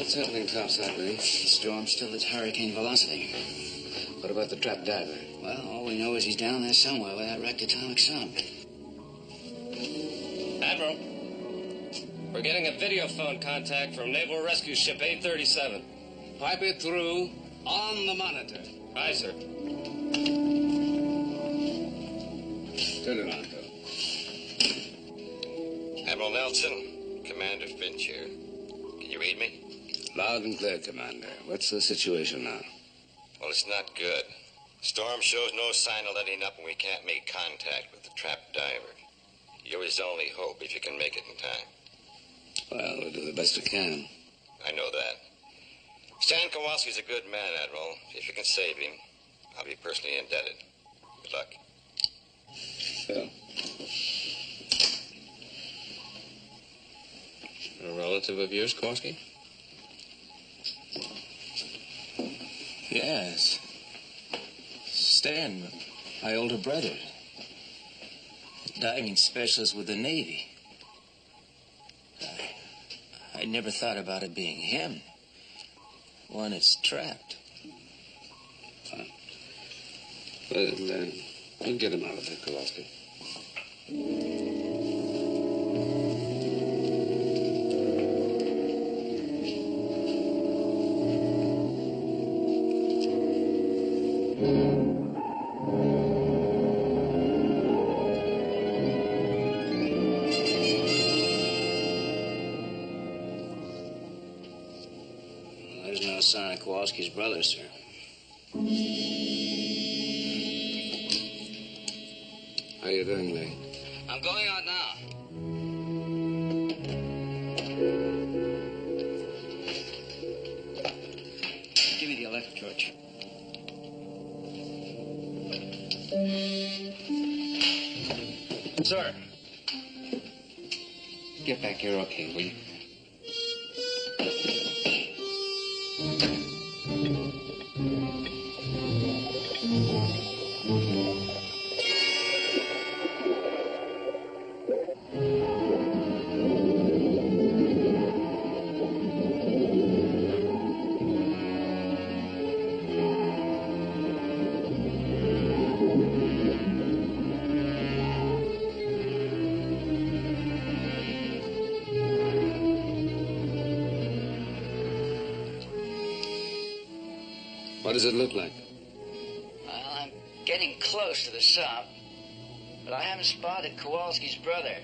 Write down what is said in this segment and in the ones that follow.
What's happening topside, Lee? The storm's still at hurricane velocity. What about the trap diver? Well, all we know is he's down there somewhere with that wrecked atomic sub. Admiral, we're getting a video phone contact from Naval Rescue Ship 837. Pipe it through on the monitor. Aye, sir. Turn it on, Bill. Admiral Nelson, Commander Finch here. Can you read me? Loud and clear, Commander. What's the situation now? Well, it's not good. The storm shows no sign of letting up, and we can't make contact with the trapped diver. You're his only hope if you can make it in time. Well, we'll do the best we can. I know that. Stan Kowalski's a good man, Admiral. If you can save him, I'll be personally indebted. Good luck. Bill. A relative of yours, Kowalski? Yes. Stan, my older brother. Diving specialist with the Navy. I never thought about it being him. One that's trapped. We'll get him out of there, Kowalski. There's no sign of Kowalski's brother, sir. How you doing, Lee? I'm going out now. Give me the electric torch. Sir. Get back here okay, will you? What does it look like? Well, I'm getting close to the sub, but I haven't spotted Kowalski's brother.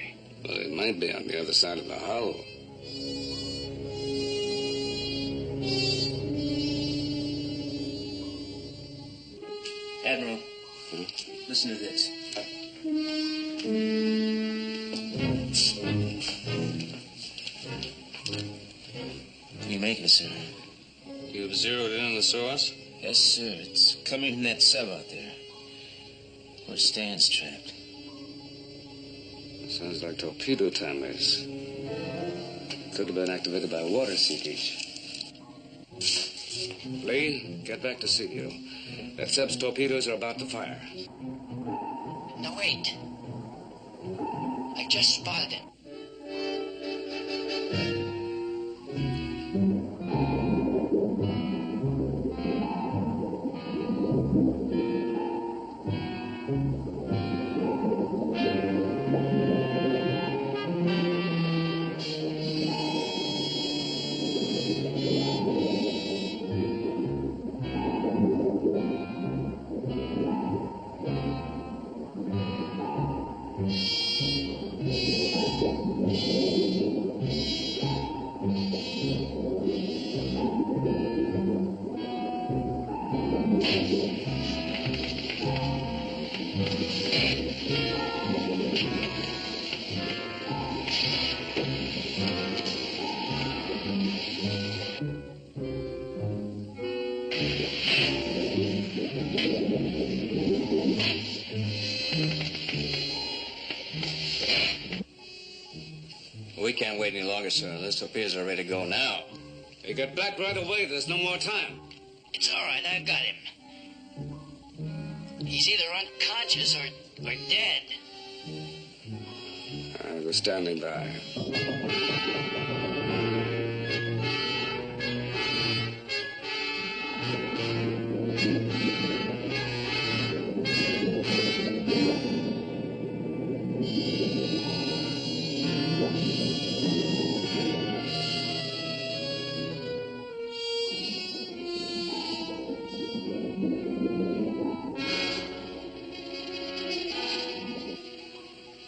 Well, it might be on the other side of the hull. Admiral, listen to this. Can you make it, sir? You've zeroed in on the source? Yes, sir. It's coming from that sub out there. Where Stan's trapped. Sounds like torpedo timers. Could have been activated by water seepage. Lee, get back to CU. That sub's torpedoes are about to fire. No, wait. I just spotted him. We can't wait any longer, sir. Those torpedoes are ready to go now. Hey, get back right away. There's no more time. It's all right. I've got him. He's either unconscious or dead. We're standing by.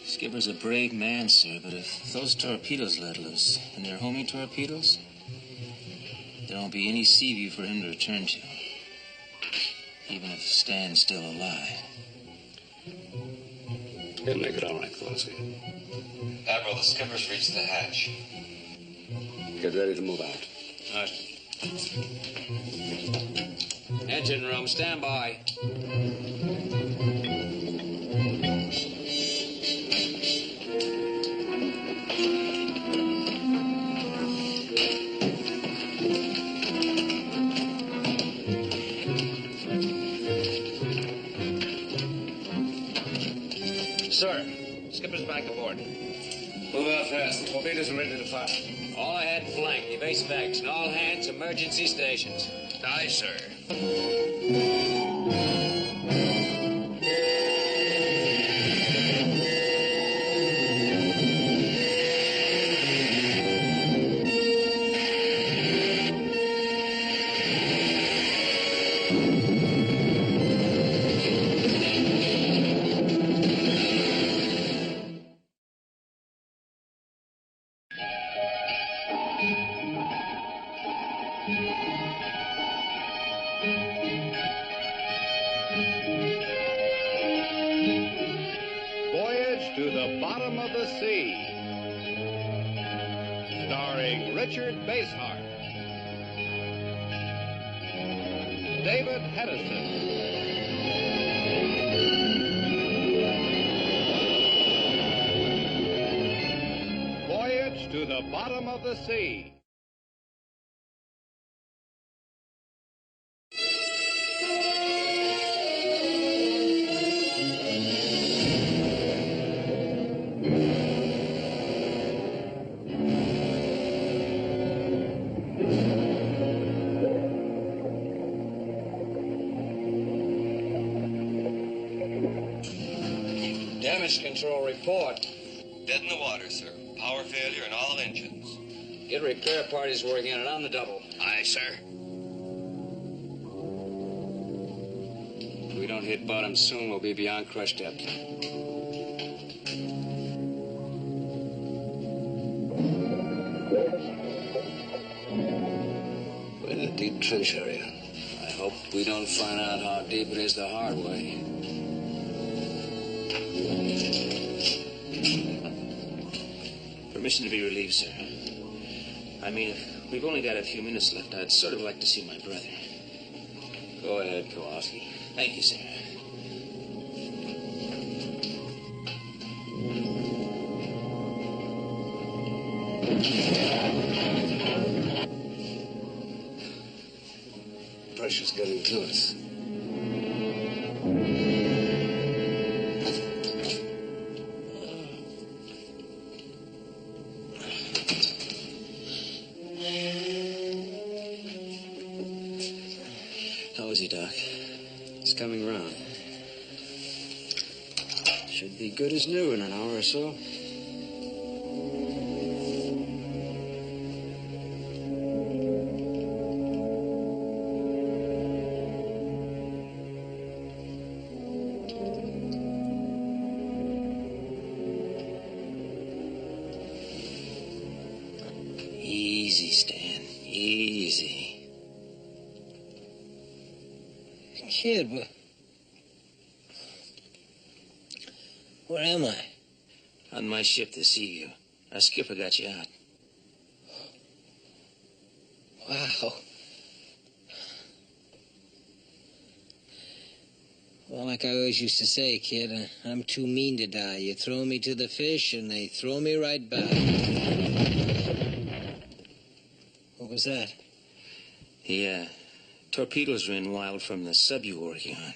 Skipper's a brave man, sir, but if those torpedoes let loose, and they're homing torpedoes, there won't be any sea view for him to return to, even if Stan's still alive. He'll make it all right, Kowalski. Admiral, the skipper's reached the hatch. Get ready to move out. All right. Engine room, stand by. Sir, skipper's back aboard. Move out fast. The torpedoes are ready to fire. All ahead flank, evasive and all hands, emergency stations. Aye, sir. Voyage to the Bottom of the Sea, starring Richard Basehart, David Hedison, Voyage to the Bottom of the Sea. Damage control report. Dead in the water, sir. Power failure in all engines. Get repair parties working on it on the double. Aye, sir. If we don't hit bottom soon, we'll be beyond crush depth. We're in a deep trench area. I hope we don't find out how deep it is the hard way. Permission to be relieved, sir. I mean, if we've only got a few minutes left, I'd sort of like to see my brother. Go ahead, Kowalski. Thank you, sir. Pressure's getting to us. How is he, Doc? It's coming round. Should be good as new in an hour or so. Easy, Stan. Easy. Kid, where am I? On my ship, the Sea View. Our skipper got you out. Wow. Well, like I always used to say, kid, I'm too mean to die. You throw me to the fish, and they throw me right back. What was that? The torpedoes ran wild from the sub you were working on.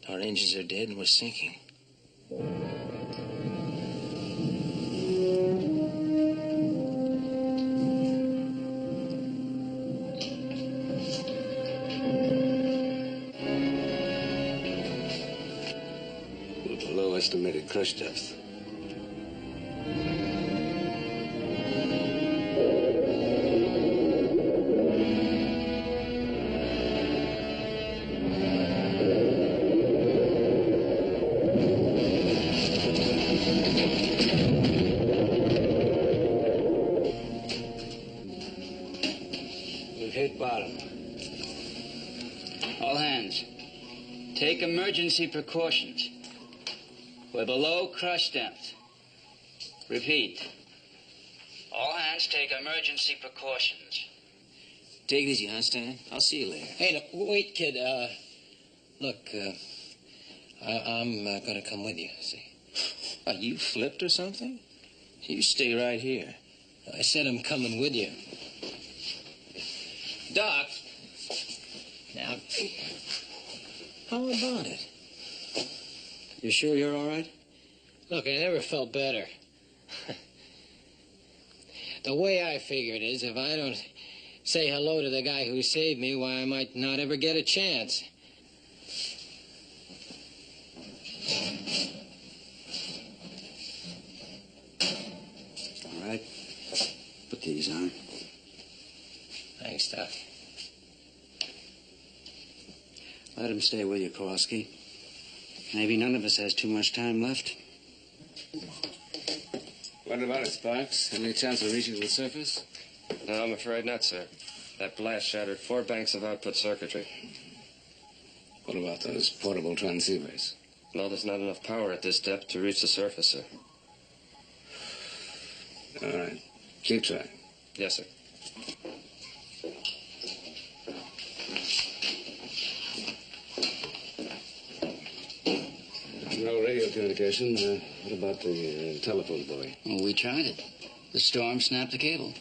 Our engines are dead, and we're sinking. Below estimated crush depth. We've hit bottom. All hands, take emergency precautions. We're below crush depth. Repeat. All hands take emergency precautions. Take it easy, huh, Stan? I'll see you later. Hey, look, wait, kid. Look, I'm gonna come with you, see? Are you flipped or something? You stay right here. I said I'm coming with you. Doc. Now, how about it? You sure you're all right? Look, I never felt better. The way I figure it is, if I don't say hello to the guy who saved me, why, I might not ever get a chance. All right. Put these on. Thanks, Doc. Let him stay with you, Kowalski. Maybe none of us has too much time left. What about it, Sparks? Any chance of reaching the surface? No, I'm afraid not, sir. That blast shattered 4 banks of output circuitry. What about those portable transceivers? No, there's not enough power at this depth to reach the surface, sir. All right. Keep trying. Yes, sir. No radio communication. What about the telephone boy? Well, we tried it. The storm snapped the cable.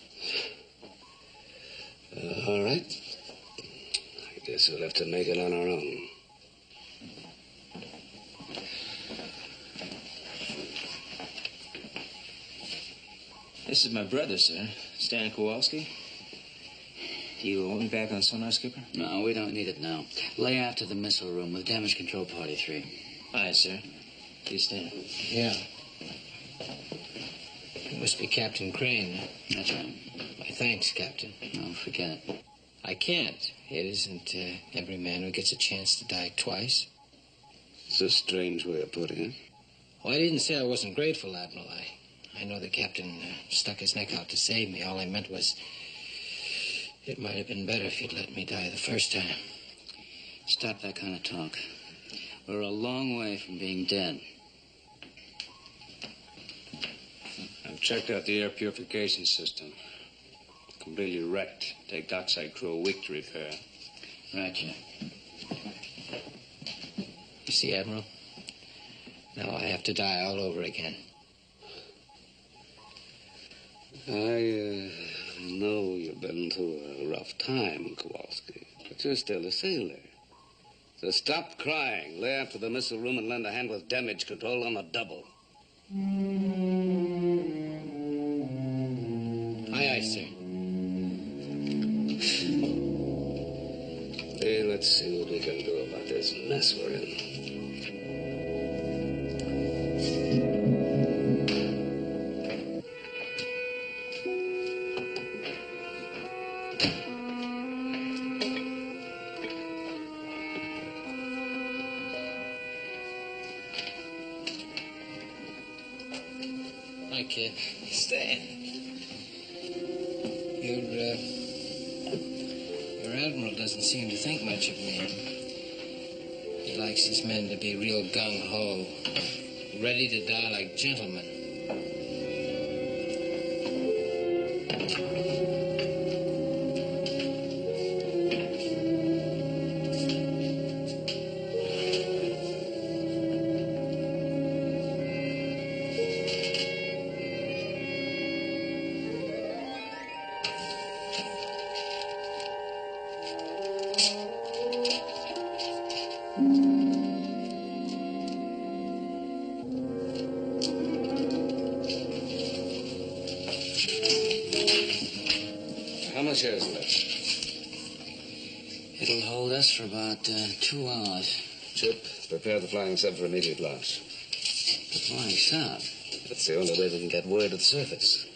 All right. I guess we'll have to make it on our own. This is my brother, sir. Stan Kowalski. You want me back on sonar, skipper? No, we don't need it now. Lay aft to the missile room with damage control party 3. Aye, sir. You stand. Yeah. It must be Captain Crane. That's right. My thanks, Captain. No, forget it. I can't. It isn't every man who gets a chance to die twice. It's a strange way of putting it. Well, I didn't say I wasn't grateful, Admiral. I know the captain stuck his neck out to save me. All I meant was it might have been better if he'd let me die the first time. Stop that kind of talk. We're a long way from being dead. I've checked out the air purification system. Completely wrecked. Take dockside crew a week to repair. Roger. You see, Admiral? Now I have to die all over again. I know you've been through a rough time, Kowalski, but you're still a sailor. So stop crying, lay aft to the missile room and lend a hand with damage control on the double. Aye, aye, sir. Hey, let's see what we can do about this mess we're in. Hi, kid. Stan. Your Admiral doesn't seem to think much of me. He likes his men to be real gung-ho, ready to die like gentlemen. How much is left? It'll hold us for about 2 hours. Chip, prepare the flying sub for immediate launch. The flying sub? That's the only way we can get word to the surface.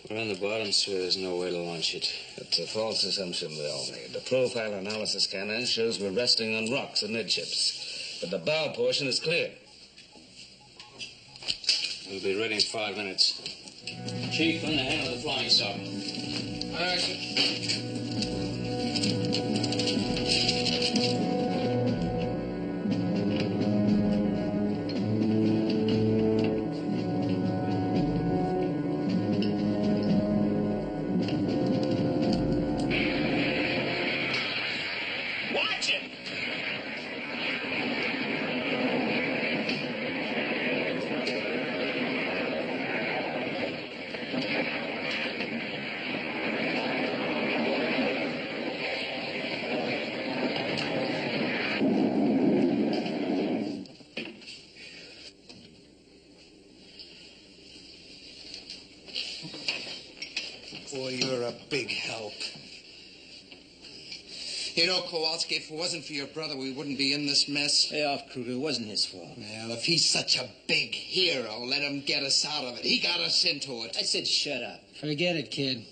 We're on the bottom, sir. There's no way to launch it. It's a false assumption we all made. The profile analysis scanner shows we're resting on rocks amidships. But the bow portion is clear. We'll be ready in 5 minutes. Chief, on the handle of the flying sub. All right, sir. Boy, you're a big help. You know, Kowalski, if it wasn't for your brother, we wouldn't be in this mess. Lay off, Kruger. It wasn't his fault. Well, if he's such a big hero, let him get us out of it. He got us into it. I said shut up. Forget it, kid.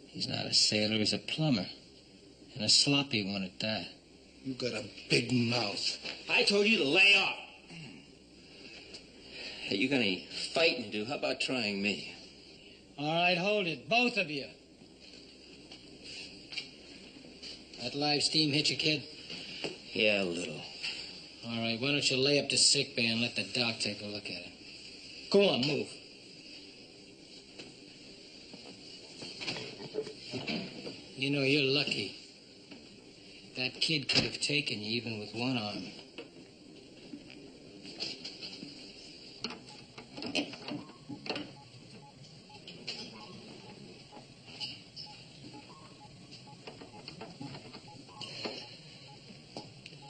He's not a sailor, he's a plumber. And a sloppy one at that. You got a big mouth. I told you to lay off. Hey, you got any fighting to do? How about trying me? All right, hold it, both of you. That live steam hit you, kid? Yeah, a little. All right, why don't you lay up to sick bay and let the doc take a look at it? Go on, move. You know, you're lucky. That kid could have taken you even with one arm.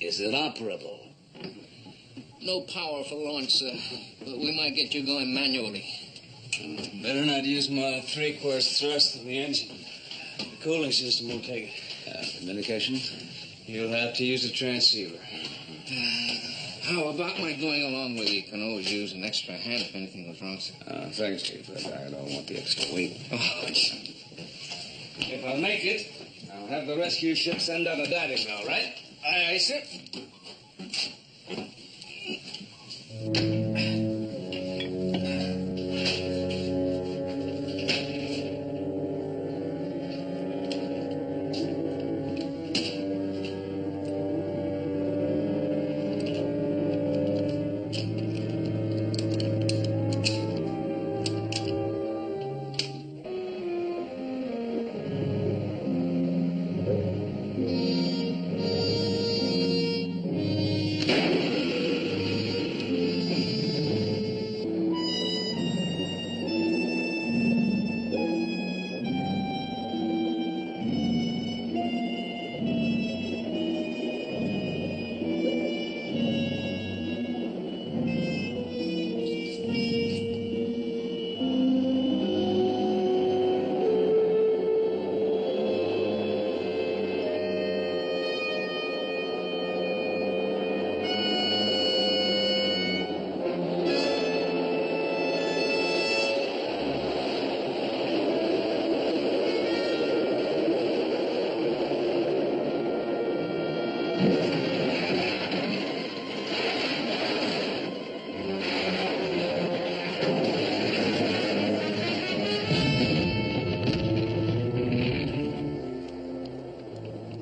Is it operable? No power for launch, sir. But we might get you going manually. Better not use more than 3/4 thrust of the engine. The cooling system won't take it. Communication? You'll have to use the transceiver. How about my going along with you? You can always use an extra hand if anything goes wrong, sir. Thanks, Chief, but I don't want the extra weight. Oh, If I make it, I'll have the rescue ship send out a diving bell, right? Aye, sir.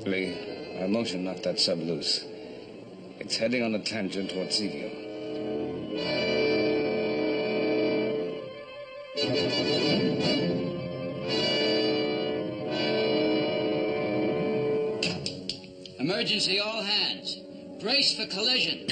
Lee, our motion knocked that sub loose. It's heading on a tangent toward Seaview. Emergency, all hands. Brace for collision.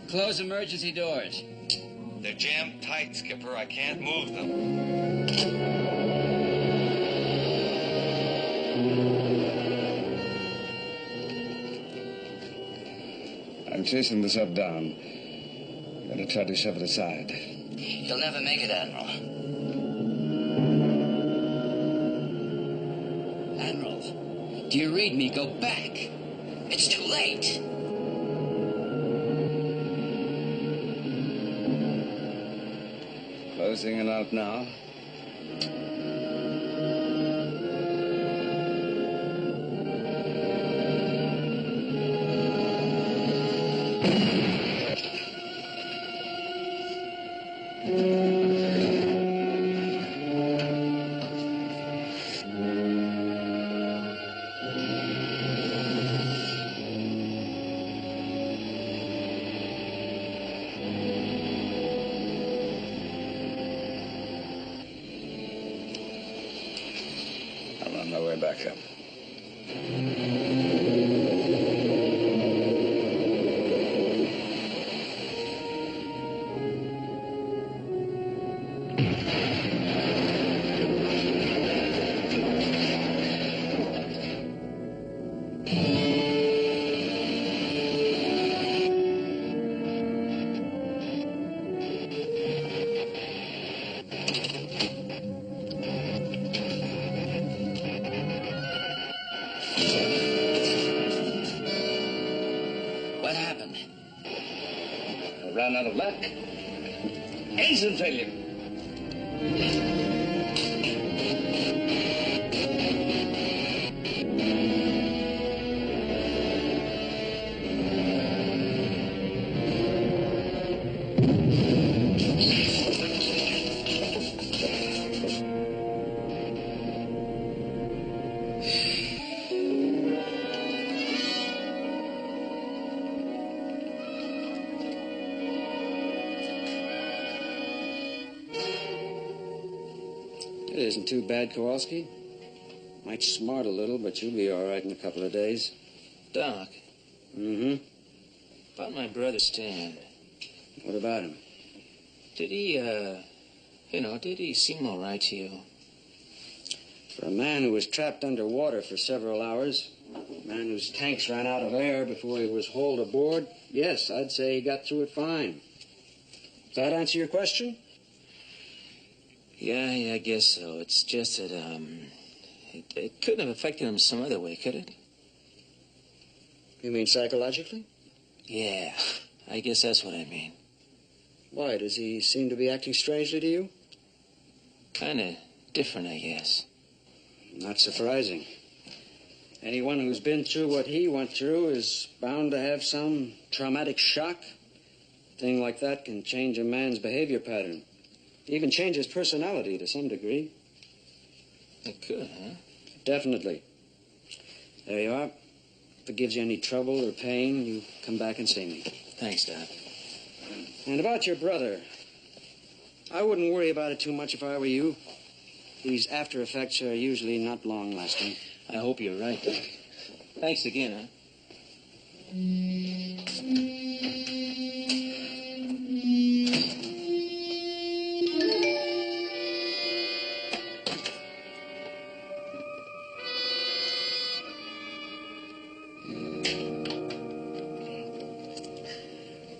Close emergency doors. They're jammed tight, Skipper. I can't move them. I'm chasing the sub down. I'm gonna try to shove it aside. You'll never make it, Admiral. Admiral, do you read me? Go back. It's too late. Closing it out now. I'm on my way back up. What happened? I ran out of luck. Engine failure. It isn't too bad, Kowalski. Might smart a little, but you'll be all right in a couple of days. Doc, Mm-hmm. about my brother Stan. What about him? Did he, did he seem all right to you? For a man who was trapped underwater for several hours, a man whose tanks ran out of air before he was hauled aboard, yes, I'd say he got through it fine. Does that answer your question? Yeah, I guess so. It's just that, it couldn't have affected him some other way, could it? You mean psychologically? Yeah, I guess that's what I mean. Why, does he seem to be acting strangely to you? Kind of different, I guess. Not surprising. Anyone who's been through what he went through is bound to have some traumatic shock. A thing like that can change a man's behavior pattern. Even change his personality to some degree. It could, huh? Definitely. There you are. If it gives you any trouble or pain, you come back and see me. Thanks, Doc. And about your brother, I wouldn't worry about it too much if I were you. These after effects are usually not long lasting. I hope you're right, Doc. Thanks again, huh?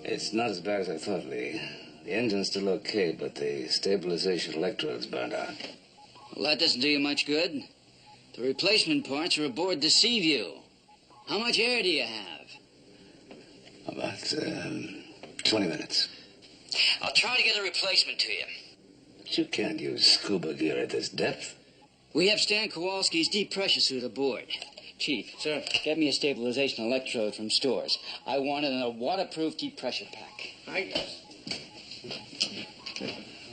It's not as bad as I thought, Lee. The engine's still okay, but the stabilization electrode's burned out. Well, that doesn't do you much good. The replacement parts are aboard the Seaview. How much air do you have? About 20 minutes. I'll try to get a replacement to you. But you can't use scuba gear at this depth. We have Stan Kowalski's deep pressure suit aboard. Chief. Sir. Get me a stabilization electrode from stores. I want it in a waterproof deep pressure pack.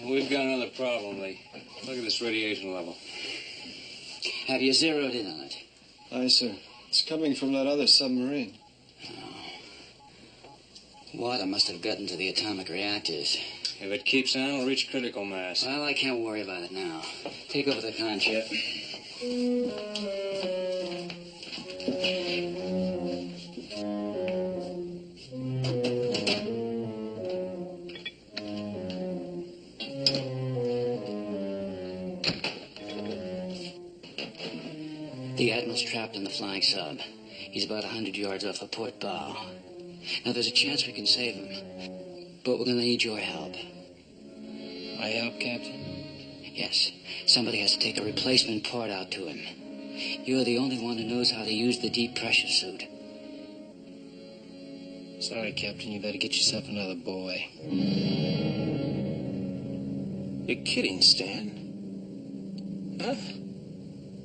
We've got another problem, Lee. Look at this radiation level. Have you zeroed in on it? Aye, sir. It's coming from that other submarine. Water must have gotten to the atomic reactors. If it keeps on, it'll reach critical mass. Well, I can't worry about it now. Take over the con, Chip. The Admiral's trapped in the flying sub. He's about 100 yards off the port bow. Now, there's a chance we can save him, but we're going to need your help. My help, Captain? Yes. Somebody has to take a replacement part out to him. You're the only one who knows how to use the deep pressure suit. Sorry, Captain. You better get yourself another boy. You're kidding, Stan. Huh?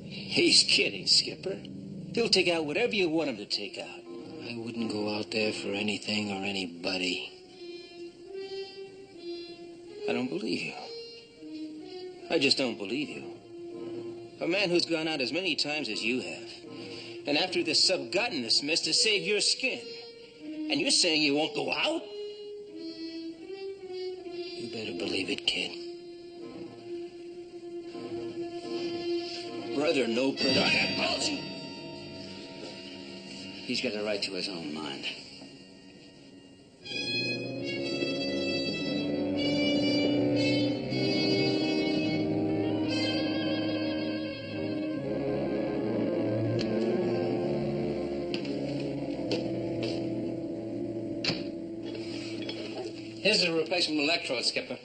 He's kidding, Skipper. He'll take out whatever you want him to take out. I wouldn't go out there for anything or anybody. I don't believe you. I just don't believe you. A man who's gone out as many times as you have. And after this sub got in this mess to save your skin. And you're saying you won't go out? You better believe it, kid. Brother, no brother. I have policy. He's got a right to his own mind. Here's a replacement electrode, Skipper.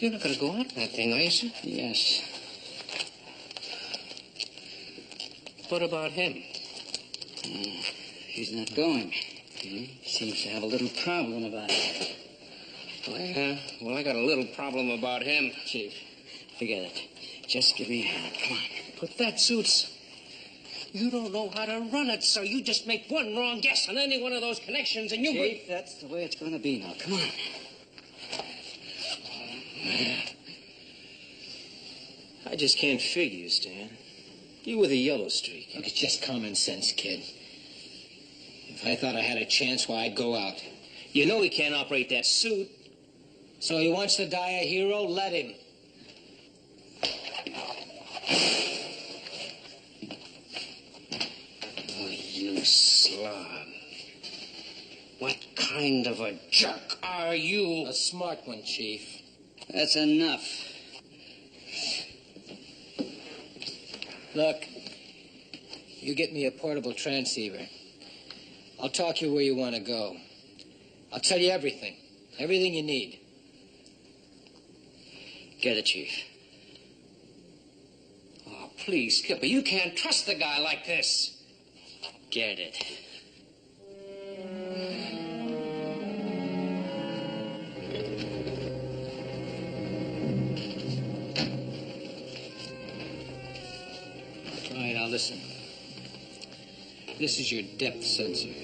You're not going to go out that thing, are you, sir? Yes. What about him? He's not going. He seems to have a little problem about it. Well, I got a little problem about him. Chief, forget it. Just give me a hand. Come on. But that suits. You don't know how to run it, so you just make one wrong guess on any one of those connections and you... Chief, that's the way it's going to be now. Come on. I just can't figure you, Stan. You with a yellow streak. Look, it's just common sense, kid. If I thought I had a chance, why, I'd go out. You know he can't operate that suit. So he wants to die a hero? Let him. Oh, you slob. What kind of a jerk are you? A smart one, Chief. That's enough. Look, you get me a portable transceiver. I'll talk you where you want to go. I'll tell you everything. Everything you need. Get it, Chief. Oh, please, Skipper, you can't trust the guy like this. Get it. All right, now listen. This is your depth sensor.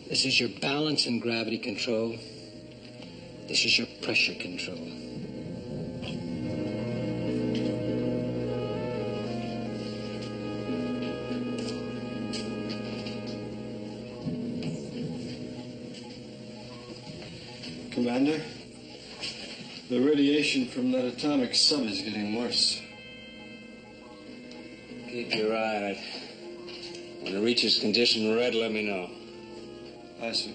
This is your balance and gravity control. This is your pressure control. Commander, the radiation from that atomic sub is getting worse. Keep your eye on it. When it reaches condition red, let me know. Aye, sir.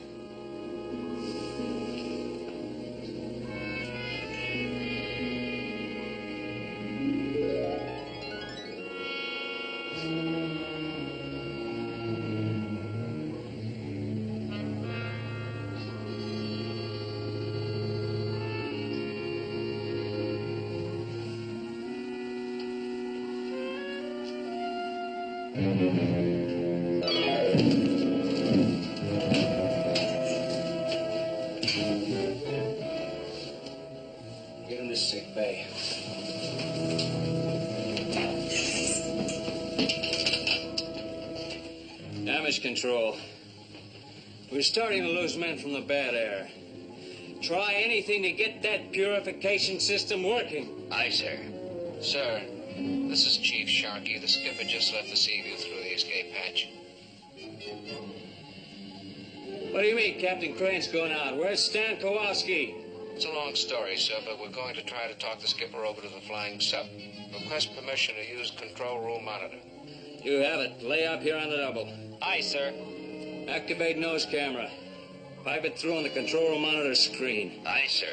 control. We're starting to lose men from the bad air. Try anything to get that purification system working. Aye, sir. Sir, this is Chief Sharkey. The skipper just left the Seaview through the escape hatch. What do you mean Captain Crane's going out? Where's Stan Kowalski? It's a long story, sir, but we're going to try to talk the skipper over to the flying sub. Request permission to use control room monitor. You have it. Lay up here on the double. Aye, sir. Activate nose camera. Pipe it through on the control room monitor screen. Aye, sir.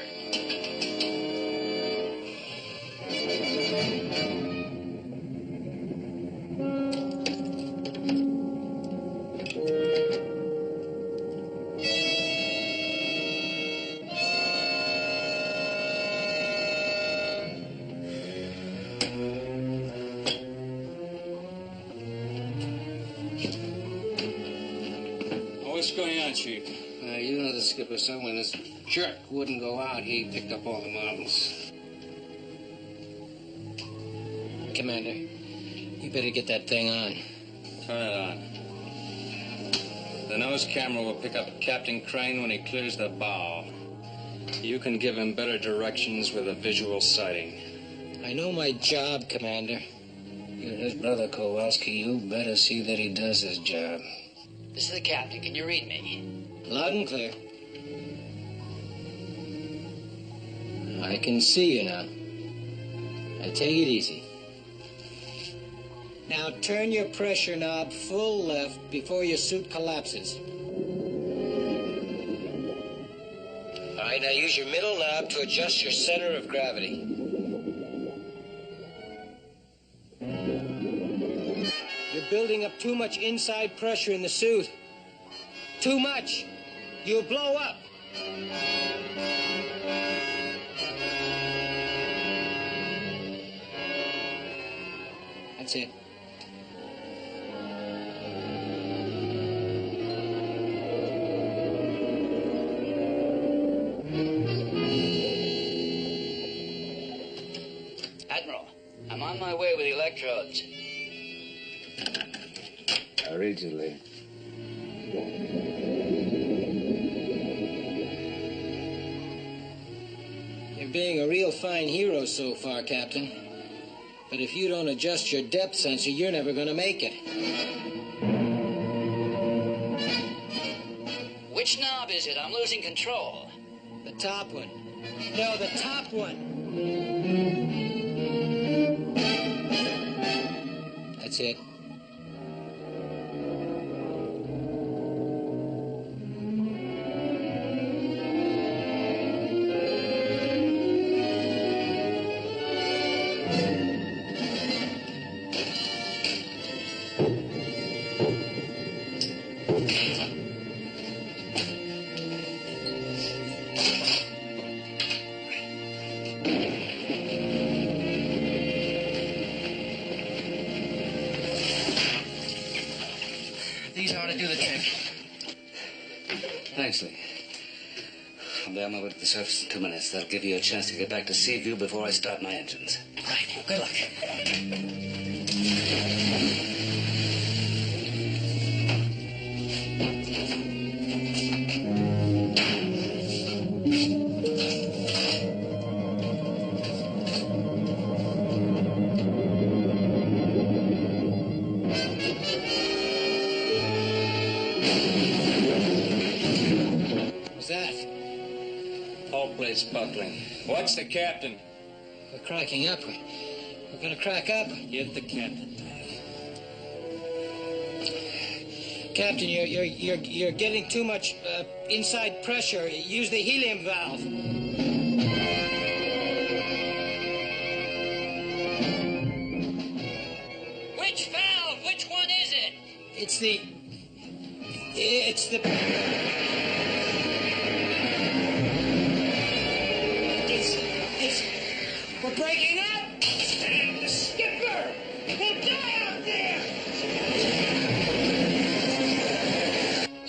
What's going on, Chief? You know the skipper, sir. When this jerk wouldn't go out, he picked up all the marbles. Commander, you better get that thing on. Turn it on. The nose camera will pick up Captain Crane when he clears the bow. You can give him better directions with a visual sighting. I know my job, Commander. You're his brother, Kowalski. You better see that he does his job. This is the captain. Can you read me? Loud and clear. I can see you now. Now take it easy. Now turn your pressure knob full left before your suit collapses. All right, now use your middle knob to adjust your center of gravity. You're building up too much inside pressure in the suit. Too much. You'll blow up. That's it. Admiral, I'm on my way with the electrodes. Originally. You're being a real fine hero so far, Captain. But if you don't adjust your depth sensor, you're never going to make it. Which knob is it? I'm losing control. The top one. No, the top one. That's it. These ought to do the trick. Thanks, Lee. I'll be on my way to the surface in 2 minutes. That'll give you a chance to get back to Seaview before I start my engines. Right. Good luck. What's that? Hull plates buckling. Watch the captain. We're cracking up. We're going to crack up. Get the captain. Captain, you're getting too much inside pressure. Use the helium valve. Which valve? Which one is it? It's the... We're breaking up! And the skipper will die out there!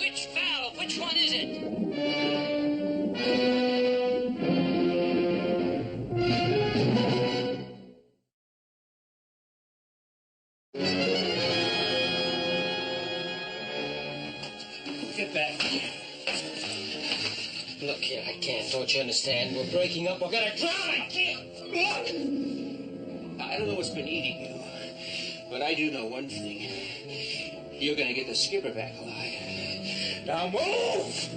Which valve? Which one is it? Get back. Look here, I can't. Don't you understand? We're breaking up. We're gonna drown. I can't. Look! I don't know what's been eating you, but I do know one thing. You're gonna get the skipper back alive. Now move!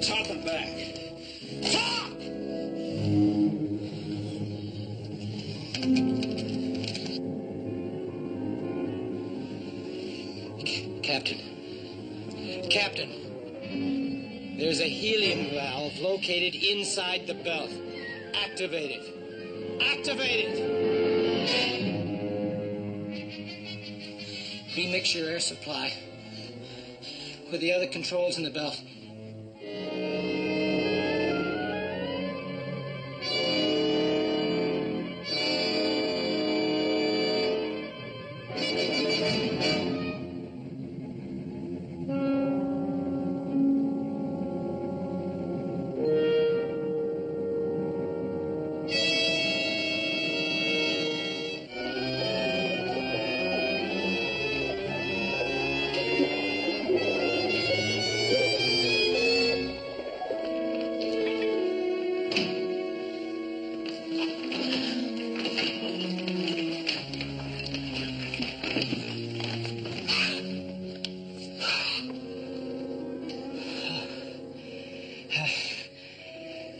Talk him back. Talk! Captain, there's a helium valve located inside the belt. Activate it. Activate it! Remix your air supply with the other controls in the belt.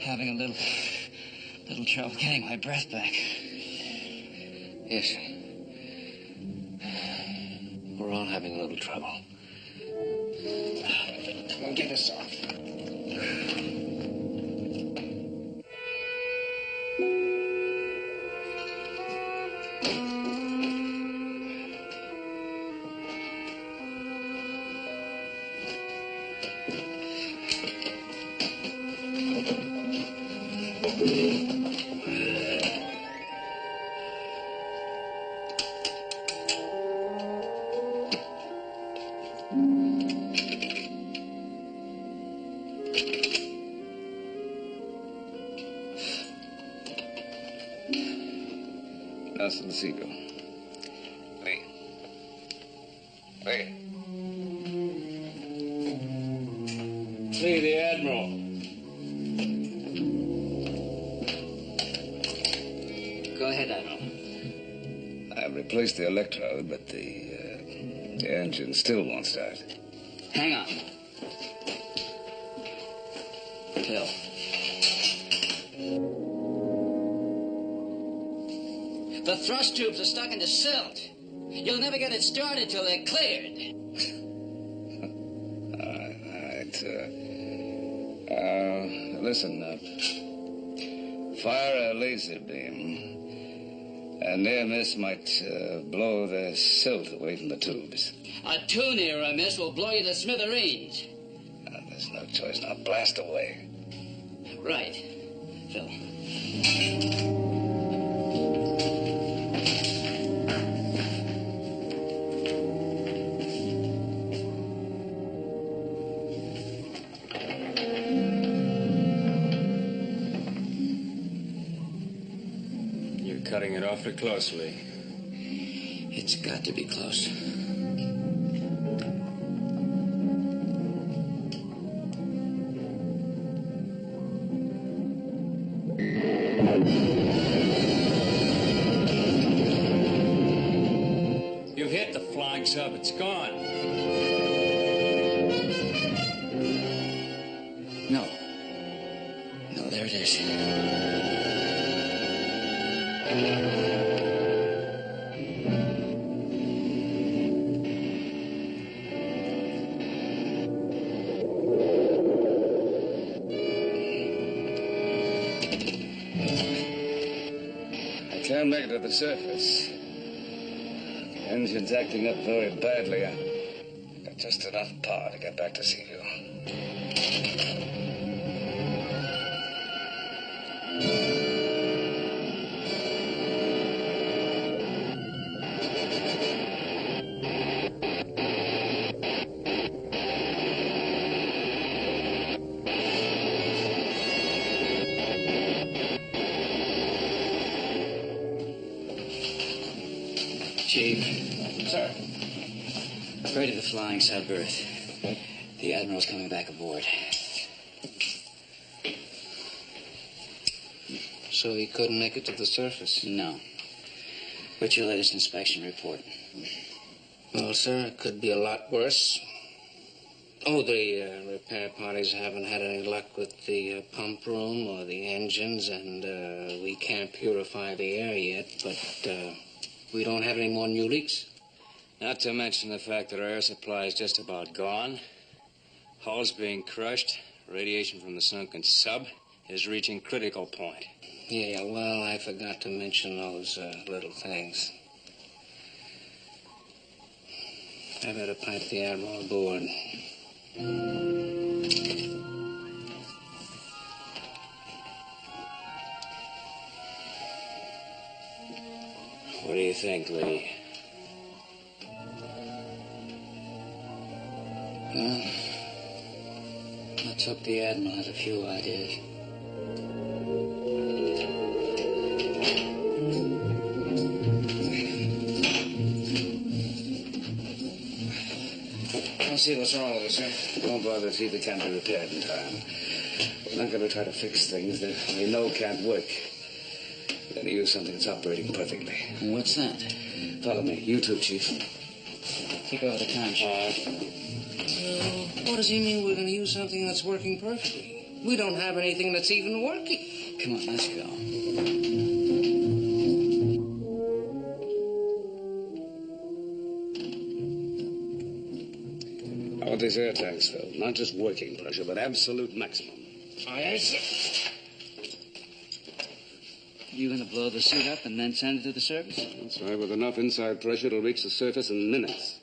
Having a little trouble getting my breath back. Yes. We're all having a little trouble. Come on, get us off. Nelson Siegel. Lee. Lee. Lee, the Admiral. Go ahead, Admiral. I've replaced the electrode, but the engine still won't start. Hang on. Phil. The thrust tubes are stuck in the silt. You'll never get it started till they're cleared. All right. Listen, fire a laser beam. A near miss might blow the silt away from the tubes. A too near a miss will blow you to smithereens. There's no choice now. Blast away. Right, Phil. Cutting it awfully closely. It's got to be close. You've hit the flying sub. It's gone. No. No, there it is. I can't make it to the surface. The engine's acting up very badly. I've got just enough power to get back to Seaview. Chief. Sir. Right to the flying sub berth. The Admiral's coming back aboard. So he couldn't make it to the surface? No. What's your latest inspection report? Well, sir, it could be a lot worse. Oh, the repair parties haven't had any luck with the pump room or the engines, and we can't purify the air yet, but we don't have any more new leaks. Not to mention the fact that our air supply is just about gone. Hull's being crushed. Radiation from the sunken sub is reaching critical point. Yeah, well, I forgot to mention those little things. I better pipe the Admiral aboard. What do you think, Lee? Well, let's hope the Admiral has a few ideas. I'll see what's wrong with it, sir. Don't bother, see if it can be repaired in time. We're not going to try to fix things that we know can't work. We're going to use something that's operating perfectly. What's that? Follow me. You too, Chief. Take over the contract. What does he mean we're going to use something that's working perfectly? We don't have anything that's even working. Come on, let's go. I want these air tanks filled. Not just working pressure, but absolute maximum. Aye, sir. You gonna blow the suit up and then send it to the surface? That's right. With enough inside pressure, it'll reach the surface in minutes.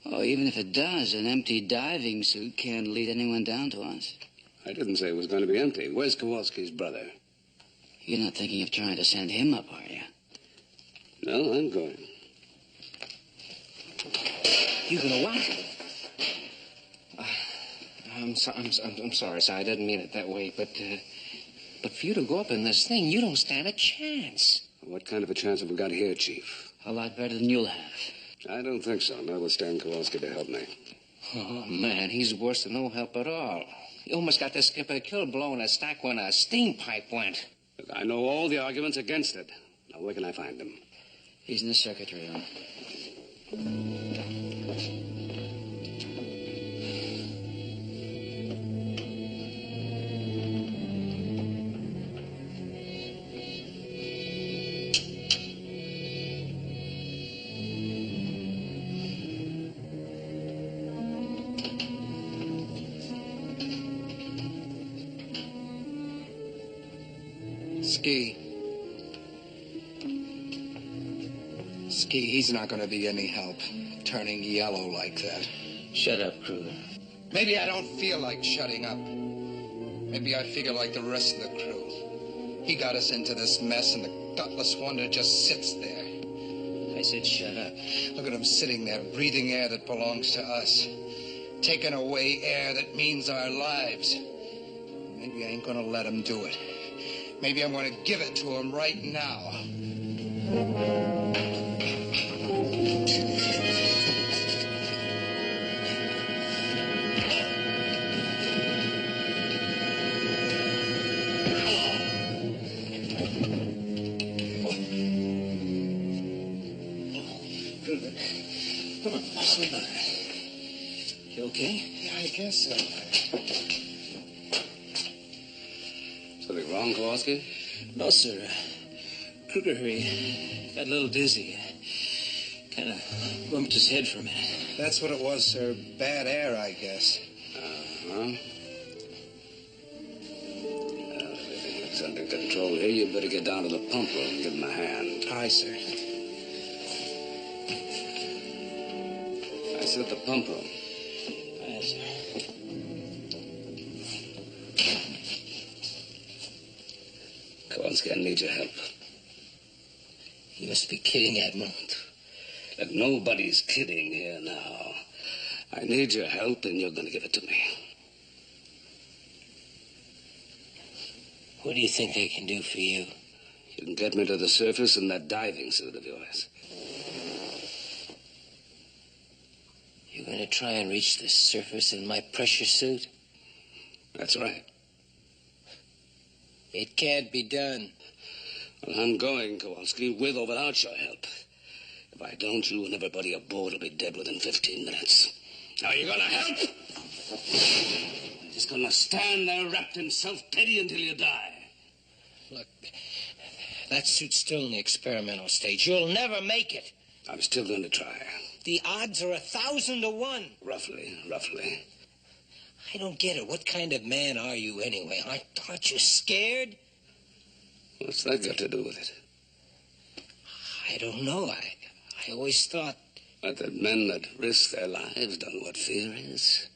Oh, even if it does, an empty diving suit can't lead anyone down to us. I didn't say it was going to be empty. Where's Kowalski's brother? You're not thinking of trying to send him up, are you? No, I'm going. You gonna what? I'm sorry, sir. I didn't mean it that way, but for you to go up in this thing, you don't stand a chance. What kind of a chance have we got here, Chief? A lot better than you'll have. I don't think so. Now we'll stand Kowalski to help me. Oh, man, he's worse than no help at all. He almost got the skipper killed blowing a stack when a steam pipe went. Look, I know all the arguments against it. Now, where can I find him? He's in the secretary room. Ski, he's not going to be any help, turning yellow like that. Shut up, Kruger. Maybe I don't feel like shutting up. Maybe I figure like the rest of the crew. He got us into this mess, and the gutless wonder just sits there. I said shut up. Look at him sitting there, breathing air that belongs to us. Taking away air that means our lives. Maybe I ain't going to let him do it. Maybe I'm going to give it to him right now. Come on, sleep on it. You okay? Yeah, I guess so. Something wrong, Kowalski? No, sir. Kruger, he got a little dizzy. Kind of bumped his head for a minute. That's what it was, sir. Bad air, I guess. Uh-huh. Everything's under control here. You better get down to the pump room and give him a hand. Aye, sir. I said the pump room. Yes, sir. Kowalski, I need your help. You must be kidding, Admiral. Look, nobody's kidding here now. I need your help, and you're going to give it to me. What do you think they can do for you? You can get me to the surface in that diving suit of yours. You're going to try and reach the surface in my pressure suit? That's right. It can't be done. Well, I'm going, Kowalski, with or without your help. If I don't, you and everybody aboard will be dead within 15 minutes. Are you going to help? You're just going to stand there wrapped in self-pity until you die. Look, that suit's still in the experimental stage. You'll never make it. I'm still going to try. The odds are 1,000 to 1. Roughly. I don't get it. What kind of man are you anyway? Aren't you scared? What's that got to do with it? I don't know. I always thought... But that men that risk their lives don't know what fear is.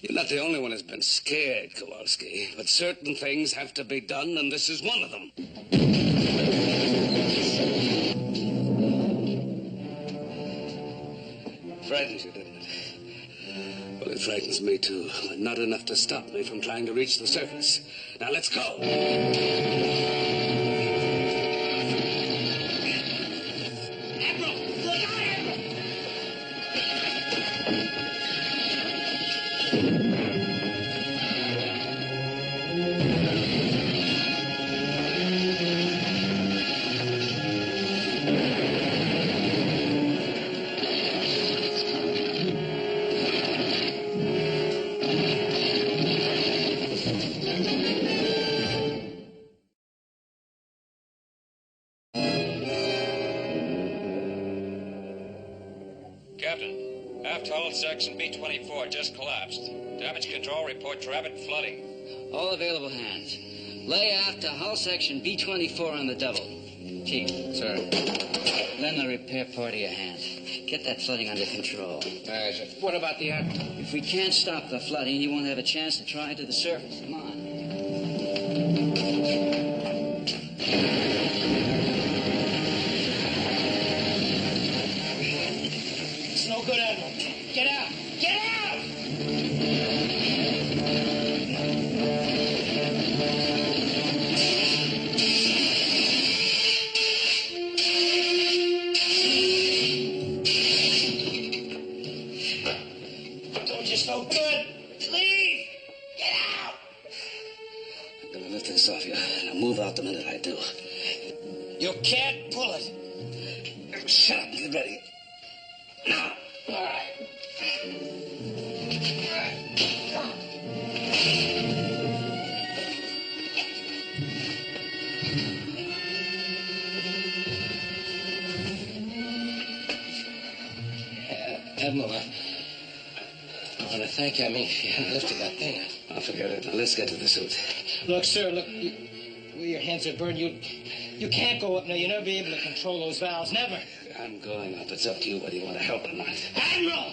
You're not the only one who's been scared, Kowalski. But certain things have to be done, and this is one of them. Frightens you, didn't it? Well, it frightens me, too. But not enough to stop me from trying to reach the surface. Now, let's go. Section B-24 just collapsed. Damage control report rapid flooding. All available hands. Lay aft to hull section B-24 on the double. Chief. Sir. Lend the repair party a hand. Get that flooding under control. What about the admiral? If we can't stop the flooding, he won't have a chance to try to the surface. Come on. It's no good, Admiral. Get out! Get out! Told you so good. Leave! Get out! I'm going to lift this off you. Now move out the minute I do. You can't pull it. Shut up. Get ready. Now. All right. Admiral, I want to thank you. I mean, if you hadn't lifted that thing... I'll forget it. Now, let's get to the suit. Look, sir, look, where your hands are burned, you can't go up now. You'll never be able to control those valves. Never. I'm going up. It's up to you whether you want to help or not. Admiral!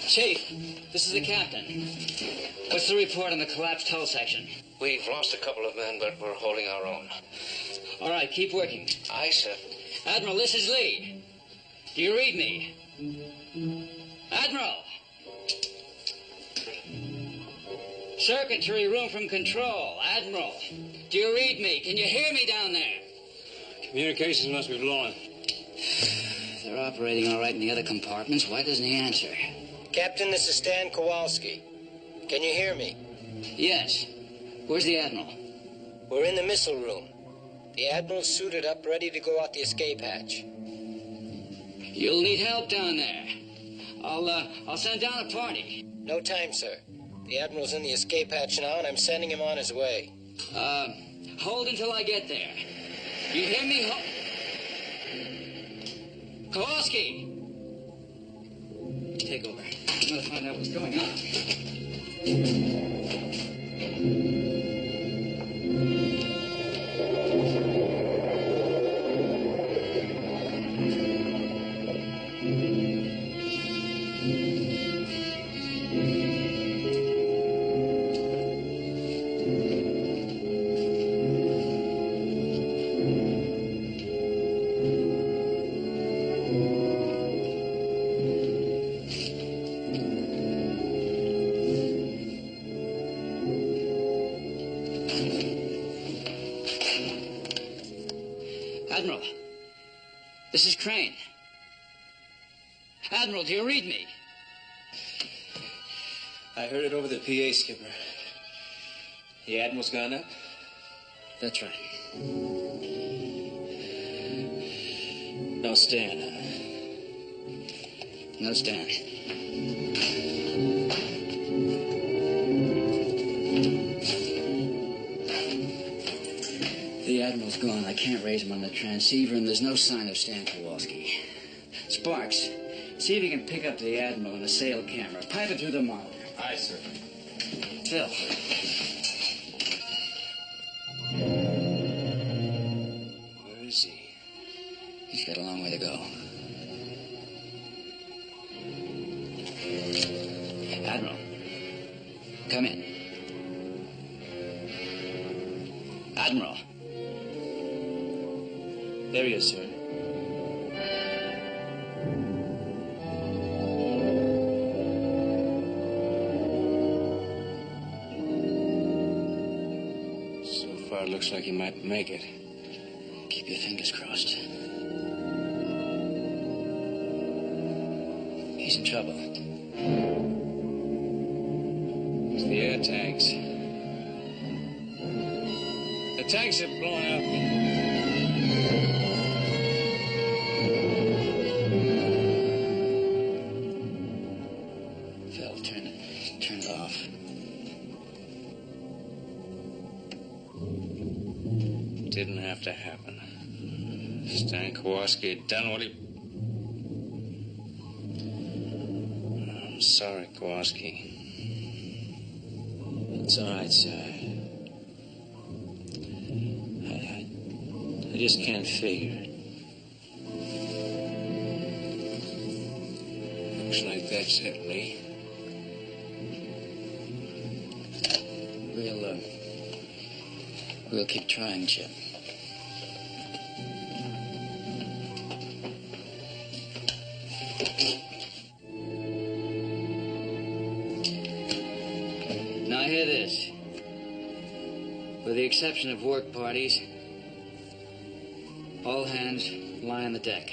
Chief, this is the captain. What's the report on the collapsed hull section? We've lost a couple of men, but we're holding our own. All right, keep working. Aye, sir. Admiral, this is Lee. Do you read me? Admiral! Circuitry room from control. Admiral, do you read me? Can you hear me down there? Communications must be blown. They're operating all right in the other compartments. Why doesn't he answer? Captain, this is Stan Kowalski. Can you hear me? Yes. Where's the Admiral? We're in the missile room. The Admiral's suited up, ready to go out the escape hatch. You'll need help down there. I'll send down a party. No time, sir. The Admiral's in the escape hatch now, and I'm sending him on his way. Hold until I get there. You hear me? Kowalski! Take over. I'm gonna find out what's going on. Admiral, this is Crane. Admiral, do you read me? I heard it over the PA, Skipper. The Admiral's gone up? That's right. No stand, huh? No stand. The Admiral's gone. I can't raise him on the transceiver, and there's no sign of Stan Kowalski. Sparks, see if you can pick up the Admiral on a sail camera. Pipe it through the monitor. Aye, sir. Phil. Where is he? He's got a long way to go. Admiral, come in. Admiral. There he is, sir. So far, it looks like you might make it. Keep your fingers crossed. He's in trouble. It's the air tanks. The tanks have blown up. Phil, turn it off. Didn't have to happen. Stan Kowalski had done what he... I'm sorry, Kowalski. It's all right, sir. I just can't figure it. Looks like that's it, Lee. We'll keep trying, Chip. Now hear this. With the exception of work parties, all hands lie on the deck.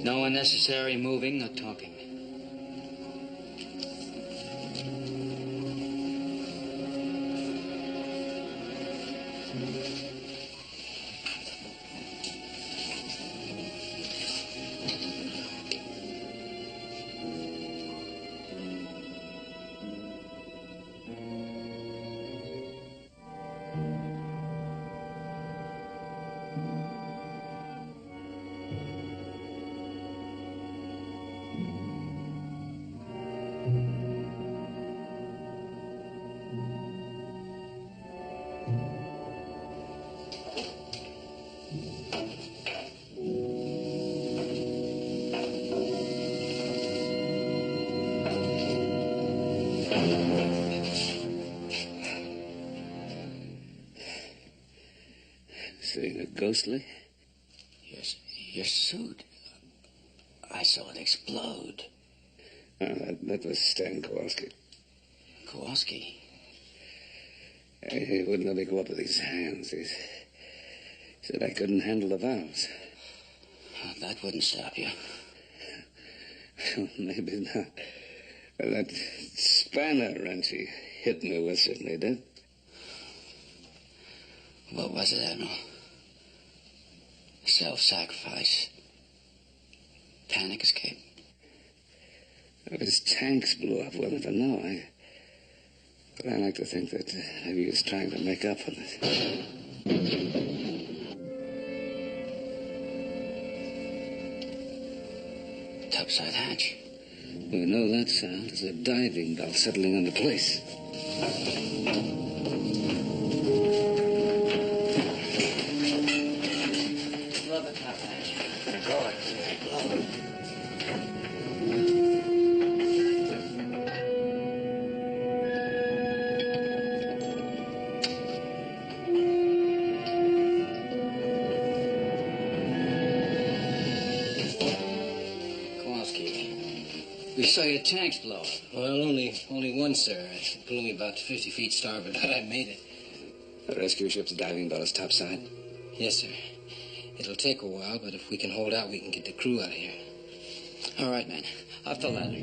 No unnecessary moving or talking. Seeing it ghostly? Yes, your suit. I saw it explode. That was Stan Kowalski. Kowalski? He wouldn't let me go up with his hands. He said I couldn't handle the valves. That wouldn't stop you. Maybe not. Well, that spanner wrench he hit me with certainly did. What was it, Admiral? Self-sacrifice? Panic escape? If his tanks blew up, we'll never know. But I like to think that maybe he was trying to make up for it. topside hatch. We know that sound is a diving bell settling into place. Blow the top hatch. Blow it. We saw your tanks blow up. Well, only one, sir. It blew me about 50 feet starboard, but I made it. The rescue ship's diving bell is topside. Yes, sir. It'll take a while, but if we can hold out, we can get the crew out of here. All right, men. Up the ladder.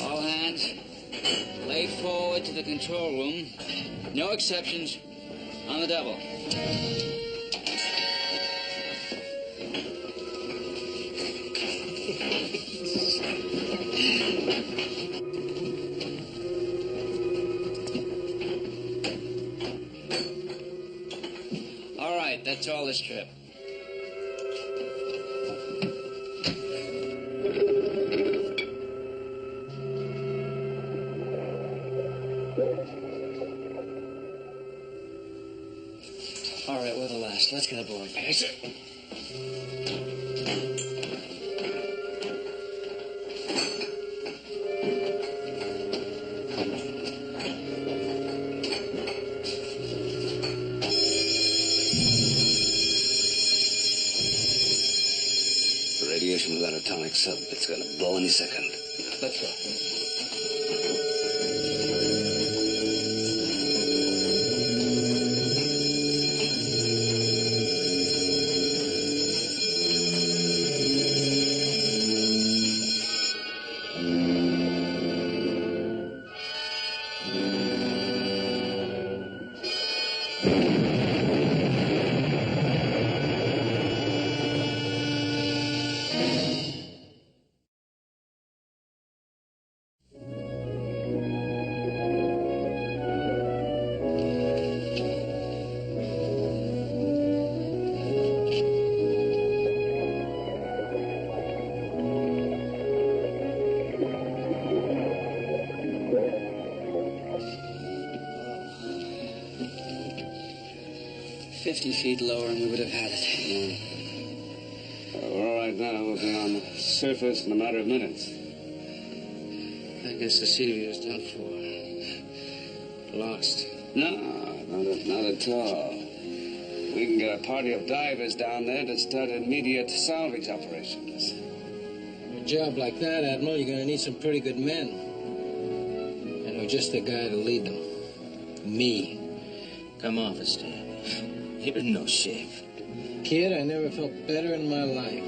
All hands, lay forward to the control room. No exceptions. On the double. All right, that's all this trip. All right, we're the last. Let's get aboard. Yes, sir. Radiation from that atomic sub. It's gonna blow any second. Let's go. Feet lower and we would have had it. We're all right now. We'll be on the surface in a matter of minutes. I guess the Seaview is done for. Lost. No, not at all. We can get a party of divers down there to start immediate salvage operations. For a job like that, Admiral, you're going to need some pretty good men. And we're just the guy to lead them. Me. Come off it, Stan. You're in no shape. Kid, I never felt better in my life.